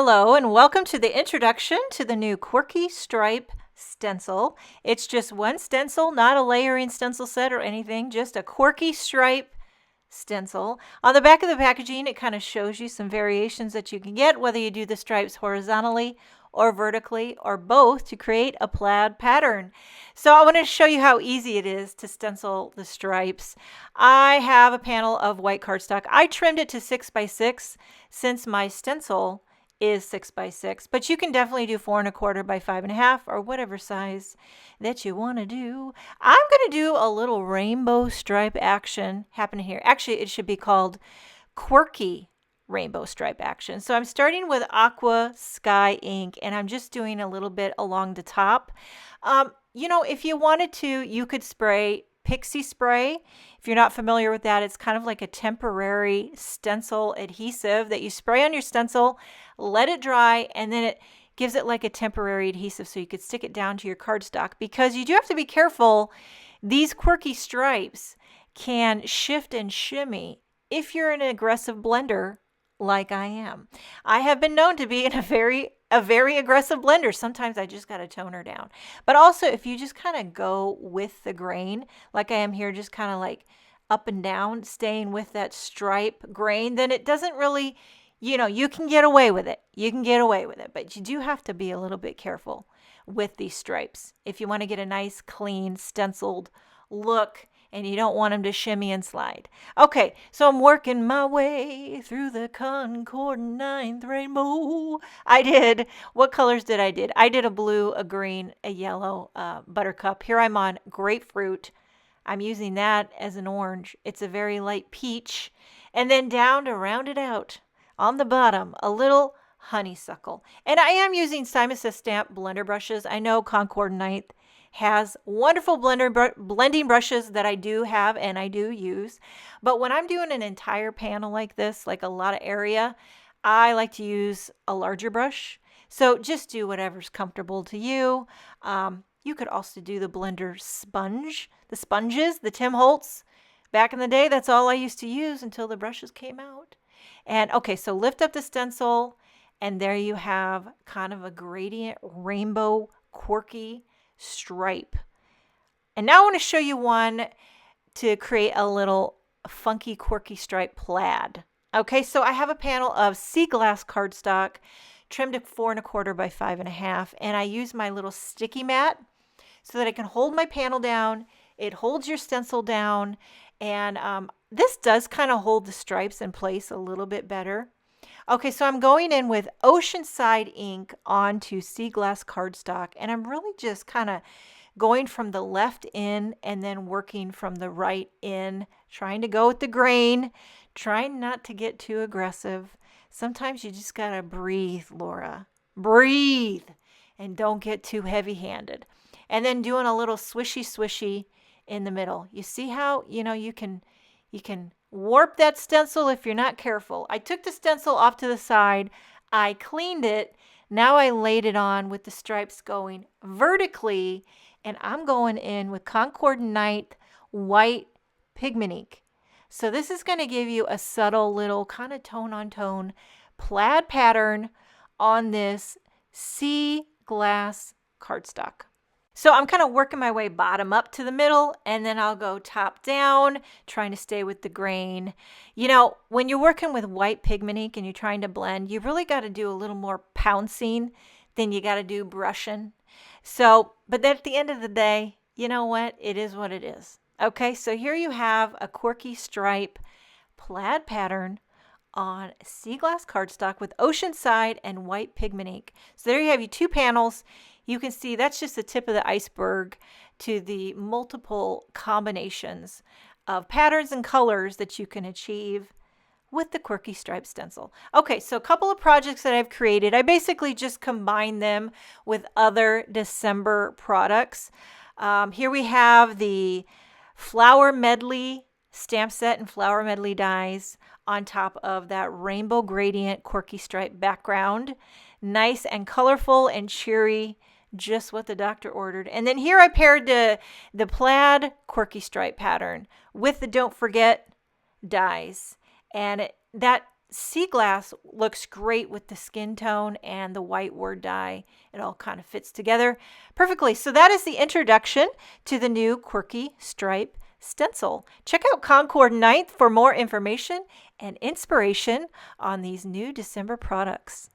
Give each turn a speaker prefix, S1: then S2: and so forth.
S1: Hello and welcome to the introduction to the new Quirky Stripe Stencil. It's just one stencil, not a layering stencil set or anything, just a Quirky Stripe stencil. On the back of the packaging, it kind of shows you some variations that you can get, whether you do the stripes horizontally or vertically or both, to create a plaid pattern. So I want to show you how easy it is to stencil the stripes. I have a panel of white cardstock. I trimmed it to 6x6 since my stencil is 6x6, but you can definitely do 4 1/4 by 5 1/2 or whatever size that you want to do. I'm going to do a little rainbow stripe action happening here. Actually, it should be called Quirky Rainbow Stripe action. So I'm starting with Aqua Sky ink, and I'm just doing a little bit along the top. If you wanted to, you could spray Pixie spray. If you're not familiar with that, it's kind of like a temporary stencil adhesive that you spray on your stencil, let it dry, and then it gives it like a temporary adhesive so you could stick it down to your cardstock, because you do have to be careful. These quirky stripes can shift and shimmy if you're an aggressive blender like I am. I have been known to be in a very aggressive blender. Sometimes I just got to tone her down. But also, if you just kind of go with the grain, like I am here, just kind of like up and down, staying with that stripe grain, then it doesn't really, you can get away with it. You can get away with it, but you do have to be a little bit careful with these stripes if you want to get a nice, clean, stenciled look, and you don't want them to shimmy and slide. Okay, so I'm working my way through the Concord 9th rainbow. What colors did I did? I did a blue, a green, a yellow, buttercup. Here I'm on grapefruit. I'm using that as an orange. It's a very light peach. And then down to round it out, on the bottom, a little honeysuckle. And I am using Simon Says Stamp blender brushes. I know Concord 9th has wonderful blending brushes that I do have and I do use. But when I'm doing an entire panel like this, like a lot of area, I like to use a larger brush. So just do whatever's comfortable to you. You could also do the blender sponge, the sponges, the Tim Holtz. Back in the day, that's all I used to use until the brushes came out. And okay, so lift up the stencil, and there you have kind of a gradient rainbow quirky stripe. And now I want to show you one to create a little funky quirky stripe plaid. Okay, so I have a panel of sea glass cardstock trimmed to 4 1/4 by 5 1/2, and I use my little sticky mat so that I can hold my panel down. It holds your stencil down, and this does kind of hold the stripes in place a little bit better. Okay, so I'm going in with Oceanside ink onto sea glass cardstock, and I'm really just kind of going from the left in and then working from the right in, trying to go with the grain, trying not to get too aggressive. Sometimes you just gotta breathe, Laura. Breathe, and don't get too heavy-handed. And then doing a little swishy in the middle. You see how, you can warp that stencil if you're not careful. I took the stencil off to the side. I cleaned it. Now I laid it on with the stripes going vertically, and I'm going in with Concord 9th white pigment ink. So this is going to give you a subtle little kind of tone-on-tone plaid pattern on this sea glass cardstock. So I'm kind of working my way bottom up to the middle, and then I'll go top down, trying to stay with the grain. When you're working with white pigment ink and you're trying to blend, you really got to do a little more pouncing than you got to do brushing. So, but at the end of the day, you know what? It is what it is. Okay, so here you have a quirky stripe plaid pattern on sea glass cardstock with Oceanside and white pigment ink. So there you have your two panels. You can see that's just the tip of the iceberg to the multiple combinations of patterns and colors that you can achieve with the Quirky Stripe Stencil. Okay, so a couple of projects that I've created. I basically just combine them with other December products. Here we have the Flower Medley stamp set and Flower Medley dies on top of that rainbow gradient Quirky Stripe background. Nice and colorful and cheery, just what the doctor ordered. And then here I paired the plaid Quirky Stripe pattern with the Don't Forget dies. And that sea glass looks great with the skin tone and the white word dye. It all kind of fits together perfectly. So that is the introduction to the new Quirky Stripe Stencil. Check out Concord 9th for more information and inspiration on these new December products.